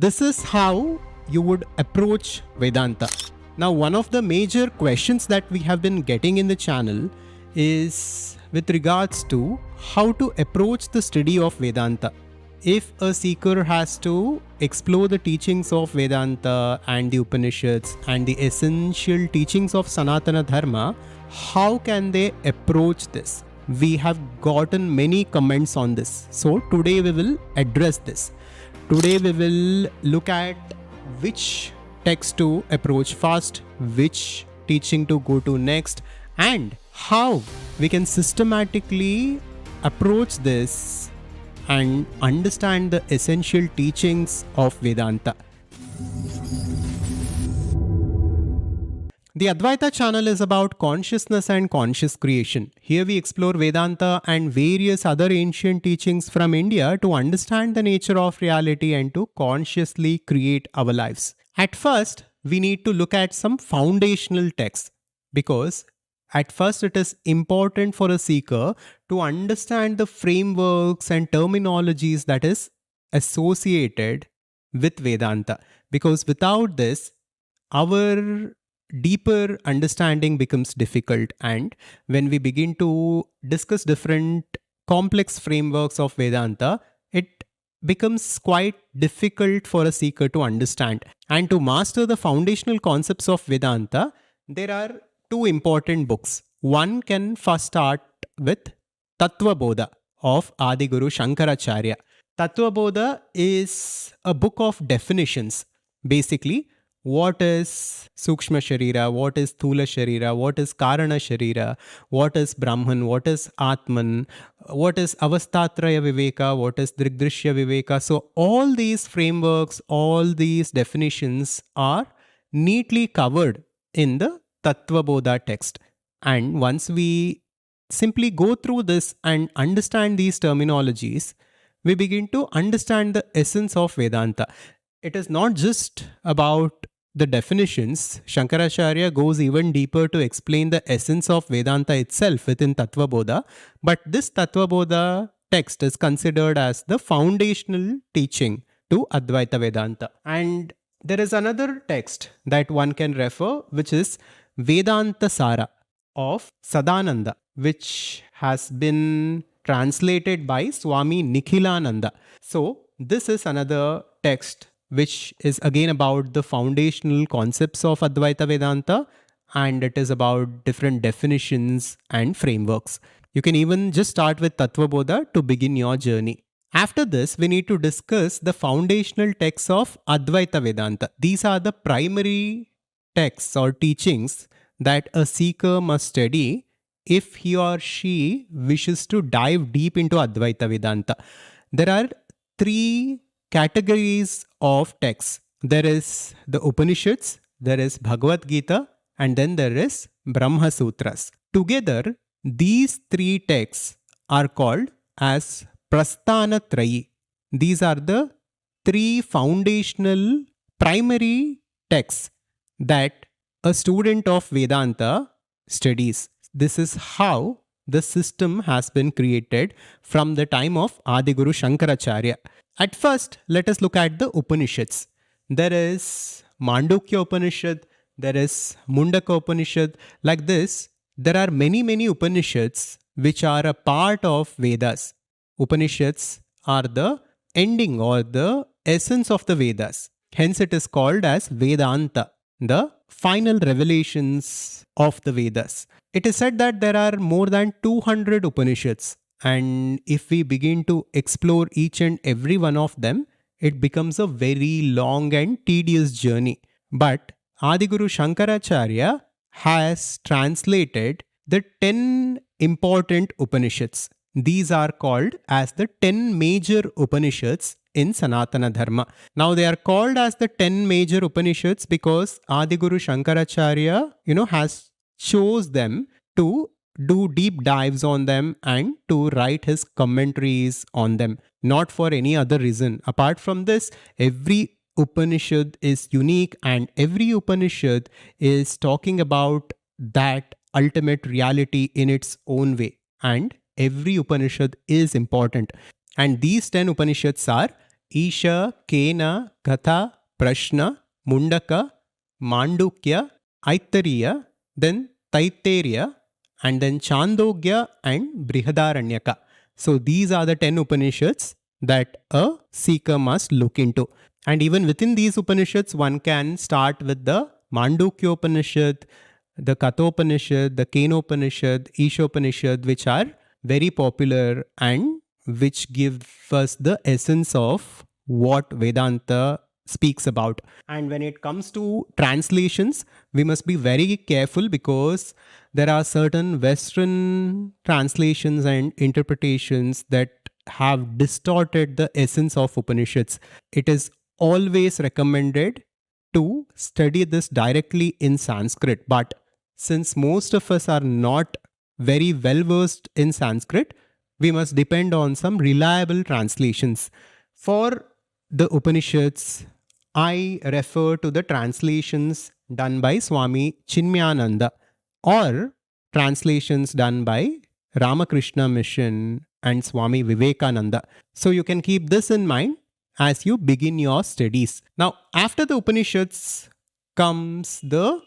This is how you would approach Vedanta. Now, one of the major questions that we have been getting in the channel is with regards to how to approach the study of Vedanta. If a seeker has to explore the teachings of Vedanta and the Upanishads and the essential teachings of Sanatana Dharma, how can they approach this? We have gotten many comments on this. So today we will address this. Today we will look at which text to approach first, which teaching to go to next, and how we can systematically approach this and understand the essential teachings of Vedanta. The Advaita channel is about consciousness and conscious creation. Here we explore Vedanta and various other ancient teachings from India to understand the nature of reality and to consciously create our lives. At first, we need to look at some foundational texts because at first it is important for a seeker to understand the frameworks and terminologies that is associated with Vedanta, because without this, our deeper understanding becomes difficult, and when we begin to discuss different complex frameworks of Vedanta, it becomes quite difficult for a seeker to understand. And to master the foundational concepts of Vedanta, there are two important books. One can first start with Tattva Bodha of Adiguru Shankaracharya. Tattva Bodha is a book of definitions. Basically, what is Sukshma Sharira, what is Thula Sharira, what is Karana Sharira, what is Brahman, what is Atman, what is Avastatraya Viveka, what is Drigdrishya Viveka. So all these frameworks, all these definitions are neatly covered in the Tattva Bodha text. And once we simply go through this and understand these terminologies, we begin to understand the essence of Vedanta. It is not just about the definitions. Shankaracharya goes even deeper to explain the essence of Vedanta itself within Tattva Bodha. But this Tattva Bodha text is considered as the foundational teaching to Advaita Vedanta. And there is another text that one can refer, which is Vedanta Sara of Sadananda, which has been translated by Swami Nikhilananda. So this is another text which is again about the foundational concepts of Advaita Vedanta, and it is about different definitions and frameworks. You can even just start with Tattva Bodha to begin your journey. After this, we need to discuss the foundational texts of Advaita Vedanta. These are the primary texts or teachings that a seeker must study if he or she wishes to dive deep into Advaita Vedanta. There are three categories of texts. There is the Upanishads, there is Bhagavad Gita, and then there is Brahma Sutras. Together, these three texts are called as Prasthanatrayi. These are the three foundational primary texts that a student of Vedanta studies. This is how the system has been created from the time of Adiguru Shankaracharya. At first, let us look at the Upanishads. There is Mandukya Upanishad, there is Mundaka Upanishad. Like this, there are many Upanishads which are a part of Vedas. Upanishads are the ending or the essence of the Vedas. Hence it is called as Vedanta, the final revelations of the Vedas. It is said that there are more than 200 Upanishads. And if we begin to explore each and every one of them, it becomes a very long and tedious journey. But Adiguru Shankaracharya has translated the 10 important Upanishads. These are called as the 10 major Upanishads in Sanatana Dharma. Now they are called as the 10 major Upanishads because Adiguru Shankaracharya, has chose them to do deep dives on them and to write his commentaries on them, not for any other reason. Apart from this, every Upanishad is unique and every Upanishad is talking about that ultimate reality in its own way. And every Upanishad is important. And these 10 Upanishads are Isha, Kena, Gatha, Prashna, Mundaka, Mandukya, Aitariya, then Taittiriya, and then Chandogya and Brihadaranyaka. So these are the 10 Upanishads that a seeker must look into. And even within these Upanishads, one can start with the Mandukya Upanishad, the Kathopanishad, the Kenopanishad, Ishopanishad, which are very popular and which give us the essence of what Vedanta speaks about. And when it comes to translations, we must be very careful because there are certain Western translations and interpretations that have distorted the essence of Upanishads. It is always recommended to study this directly in Sanskrit. But since most of us are not very well versed in Sanskrit, we must depend on some reliable translations. For the Upanishads, I refer to the translations done by Swami Chinmayananda or translations done by Ramakrishna Mission and Swami Vivekananda. So you can keep this in mind as you begin your studies. Now, after the Upanishads comes the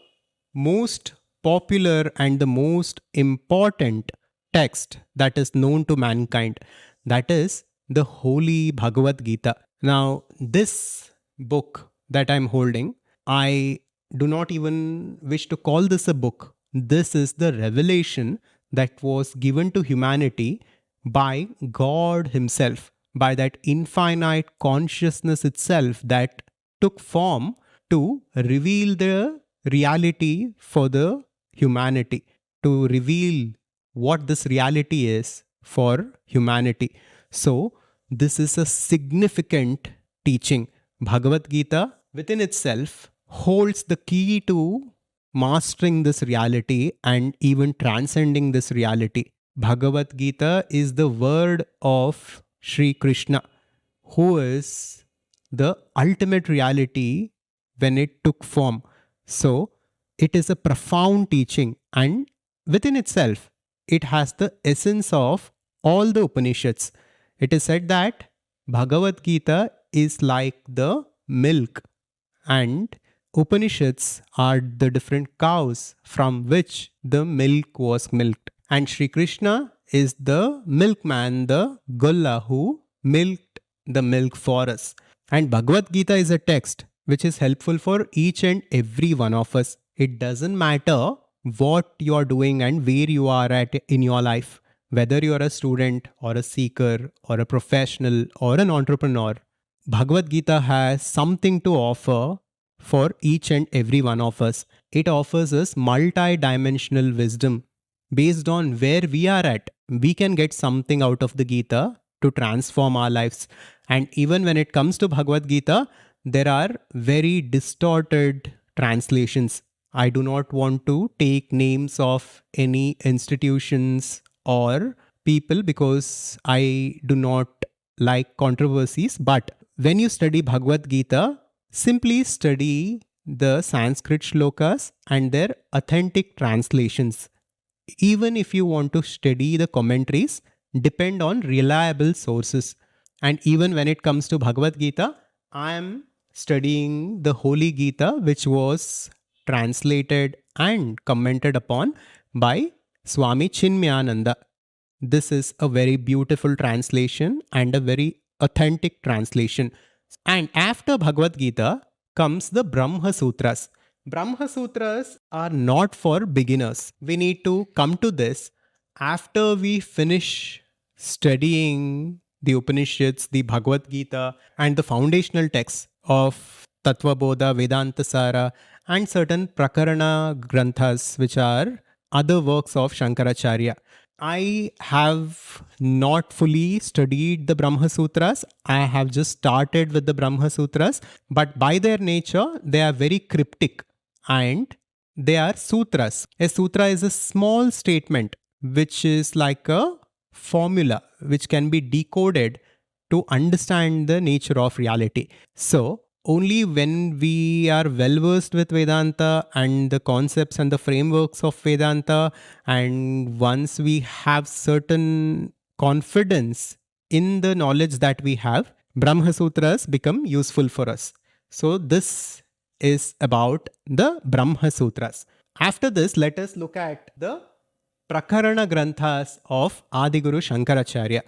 most popular and the most important text that is known to mankind. That is the Holy Bhagavad Gita. Now, this book that I'm holding, I do not even wish to call this a book. This is the revelation that was given to humanity by God Himself, by that infinite consciousness itself that took form to reveal the reality for the humanity, to reveal what this reality is for humanity. So, this is a significant teaching. Bhagavad Gita within itself holds the key to mastering this reality and even transcending this reality. Bhagavad Gita is the word of Sri Krishna, who is the ultimate reality when it took form. So, it is a profound teaching, and within itself, it has the essence of all the Upanishads. It is said that Bhagavad Gita is like the milk, and Upanishads are the different cows from which the milk was milked. And Sri Krishna is the milkman, the Gulla who milked the milk for us. And Bhagavad Gita is a text which is helpful for each and every one of us. It doesn't matter what you are doing and where you are at in your life, whether you are a student or a seeker or a professional or an entrepreneur. Bhagavad Gita has something to offer for each and every one of us. It offers us multi-dimensional wisdom. Based on where we are at, we can get something out of the Gita to transform our lives. And even when it comes to Bhagavad Gita, there are very distorted translations. I do not want to take names of any institutions or people because I do not like controversies. But when you study Bhagavad Gita, simply study the Sanskrit shlokas and their authentic translations. Even if you want to study the commentaries, depend on reliable sources. And even when it comes to Bhagavad Gita, I am studying the Holy Gita, which was translated and commented upon by Swami Chinmayananda. This is a very beautiful translation and a very authentic translation. And after Bhagavad Gita comes the Brahma Sutras. Brahma Sutras are not for beginners. We need to come to this after we finish studying the Upanishads, the Bhagavad Gita, and the foundational texts of Tattva, Bodha, Vedanta, Sara, and certain Prakarana Granthas, which are other works of Shankaracharya. I have not fully studied the Brahma Sutras. I have just started with the Brahma Sutras, but by their nature, they are very cryptic and they are sutras. A sutra is a small statement which is like a formula which can be decoded to understand the nature of reality. So, only when we are well versed with Vedanta and the concepts and the frameworks of Vedanta, and once we have certain confidence in the knowledge that we have, Brahma Sutras become useful for us. So this is about the Brahma Sutras. After this, let us look at the Prakarana Granthas of Adiguru Shankaracharya.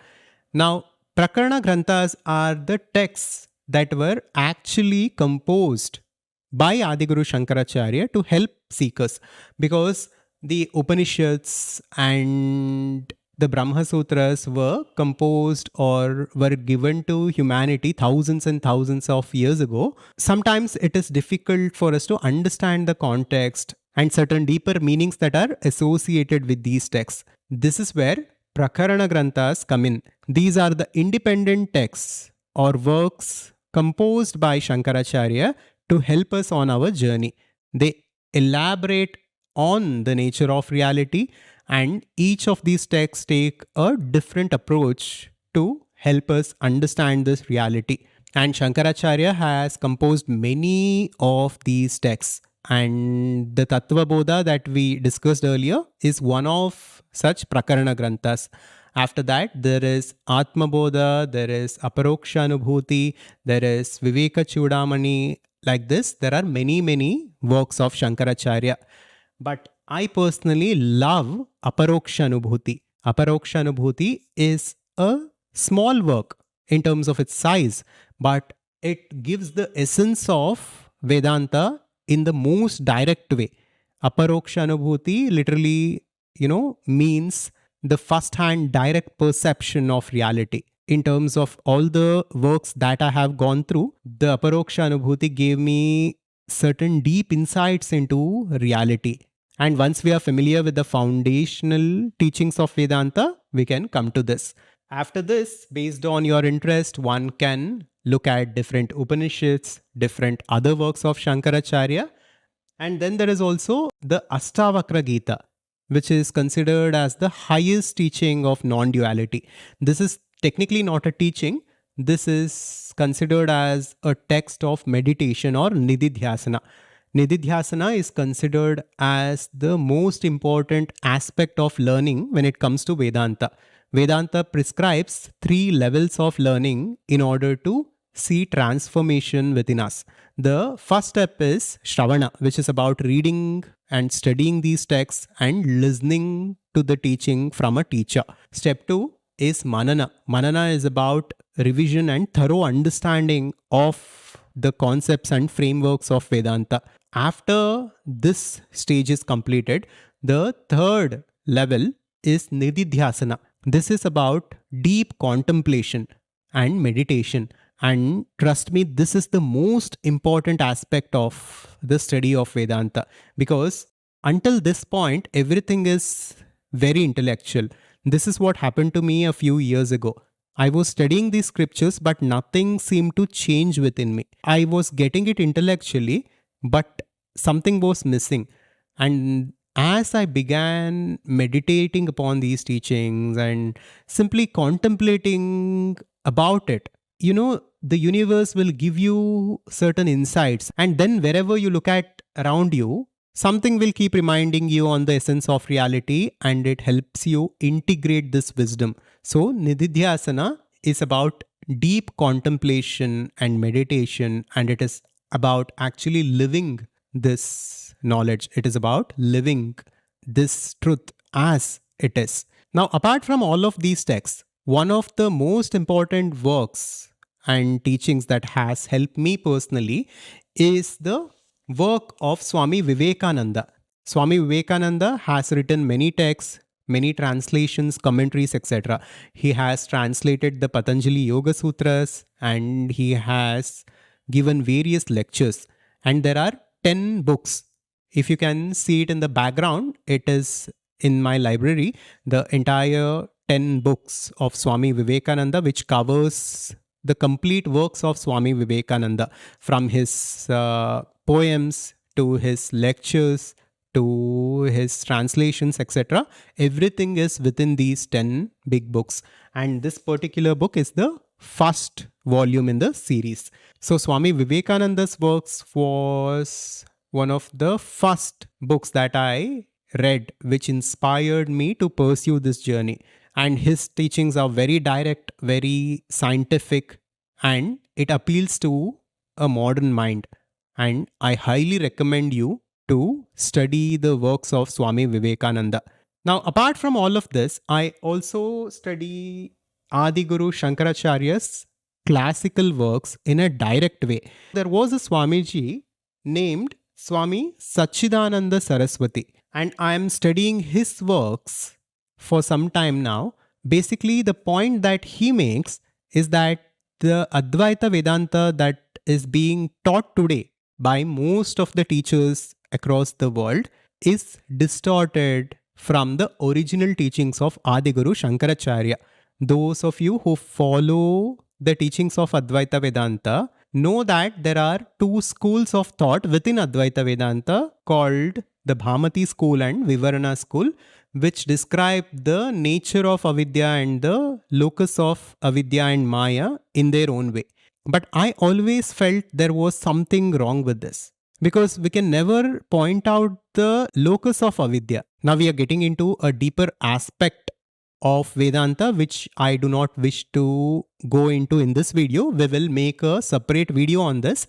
Now, Prakarana Granthas are the texts that were actually composed by Adiguru Shankaracharya to help seekers, because the Upanishads and the Brahma Sutras were composed or were given to humanity thousands and thousands of years ago. Sometimes it is difficult for us to understand the context and certain deeper meanings that are associated with these texts. This is where Prakarana Granthas come in. These are the independent texts or works composed by Shankaracharya to help us on our journey. They elaborate on the nature of reality, and each of these texts take a different approach to help us understand this reality. And Shankaracharya has composed many of these texts. And the Tattva Bodha that we discussed earlier is one of such Prakarana Granthas. After that, there is Atma Bodha, there is Aparoksha Anubhuti, there is Viveka Chudamani. Like this, there are many works of Shankaracharya. But I personally love Aparoksha Anubhuti. Aparoksha Anubhuti is a small work in terms of its size, but it gives the essence of Vedanta in the most direct way. Aparoksha Anubhuti literally, means the first-hand direct perception of reality. In terms of all the works that I have gone through, the Aparoksha Anubhuti gave me certain deep insights into reality. And once we are familiar with the foundational teachings of Vedanta, we can come to this. After this, based on your interest, one can look at different Upanishads, different other works of Shankaracharya. And then there is also the Astavakra Gita, which is considered as the highest teaching of non-duality. This is technically not a teaching. This is considered as a text of meditation or Nididhyasana. Nididhyasana is considered as the most important aspect of learning when it comes to Vedanta. Vedanta prescribes 3 levels of learning in order to see transformation within us. The first step is Shravana, which is about reading and studying these texts and listening to the teaching from a teacher. Step 2 is Manana. Manana is about revision and thorough understanding of the concepts and frameworks of Vedanta. After this stage is completed, the third level is Nididhyasana. This is about deep contemplation and meditation. And trust me, this is the most important aspect of the study of Vedanta, because until this point, everything is very intellectual. This is what happened to me a few years ago. I was studying these scriptures, but nothing seemed to change within me. I was getting it intellectually, but something was missing. And as I began meditating upon these teachings and simply contemplating about it, the universe will give you certain insights. And then wherever you look at around you, something will keep reminding you on the essence of reality, and it helps you integrate this wisdom. So Nididhyasana is about deep contemplation and meditation, and it is about actually living this knowledge. It is about living this truth as it is. Now, apart from all of these texts, one of the most important works and teachings that has helped me personally is the work of Swami Vivekananda. Swami Vivekananda has written many texts, many translations, commentaries, etc. He has translated the Patanjali Yoga Sutras, and he has given various lectures. And there are 10 books. If you can see it in the background, it is in my library, the entire 10 books of Swami Vivekananda, which covers the complete works of Swami Vivekananda, from his poems to his lectures to his translations, etc. Everything is within these 10 big books. And this particular book is the first volume in the series. So Swami Vivekananda's works was one of the first books that I read, which inspired me to pursue this journey. And his teachings are very direct, very scientific, and it appeals to a modern mind. And I highly recommend you to study the works of Swami Vivekananda. Now, apart from all of this, I also study Adi Guru Shankaracharya's classical works in a direct way. There was a Swamiji named Swami Sachidananda Saraswati, and I am studying his works for some time now. Basically, the point that he makes is that the Advaita Vedanta that is being taught today by most of the teachers across the world is distorted from the original teachings of Adi Guru Shankaracharya. Those of you who follow the teachings of Advaita Vedanta know that there are two schools of thought within Advaita Vedanta called the Bhamati school and Vivarana school, which describe the nature of avidya and the locus of avidya and maya in their own way. But I always felt there was something wrong with this, because we can never point out the locus of avidya. Now we are getting into a deeper aspect of Vedanta, which I do not wish to go into in this video. We will make a separate video on this.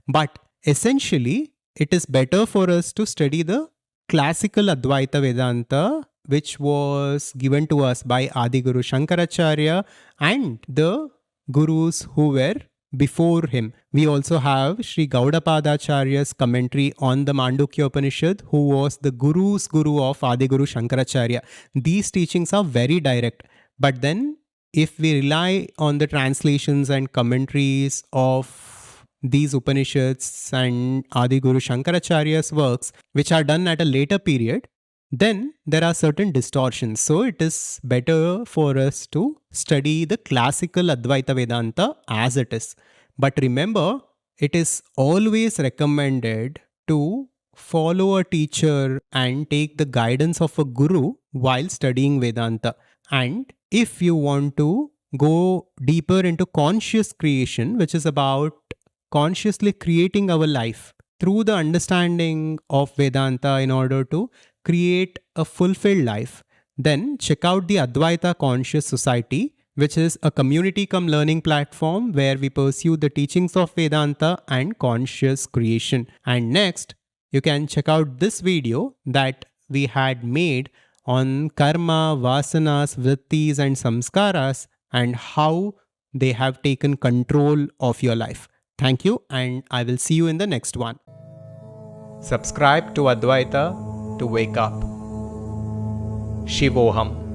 But essentially, it is better for us to study the classical Advaita Vedanta, which was given to us by Adi Guru Shankaracharya and the gurus who were before him. We also have Sri Gaudapadacharya's commentary on the Mandukya Upanishad, who was the guru's guru of Adi Guru Shankaracharya. These teachings are very direct. But then, if we rely on the translations and commentaries of these Upanishads and Adi Guru Shankaracharya's works, which are done at a later period, then there are certain distortions. So it is better for us to study the classical Advaita Vedanta as it is. But remember, it is always recommended to follow a teacher and take the guidance of a guru while studying Vedanta. And if you want to go deeper into conscious creation, which is about consciously creating our life through the understanding of Vedanta in order to create a fulfilled life, then check out the Advaita Conscious Society, which is a community cum learning platform where we pursue the teachings of Vedanta and conscious creation. And next, you can check out this video that we had made on karma, vasanas, vrittis and samskaras and how they have taken control of your life. Thank you, and I will see you in the next one. Subscribe to Advaita to wake up. Shivoham.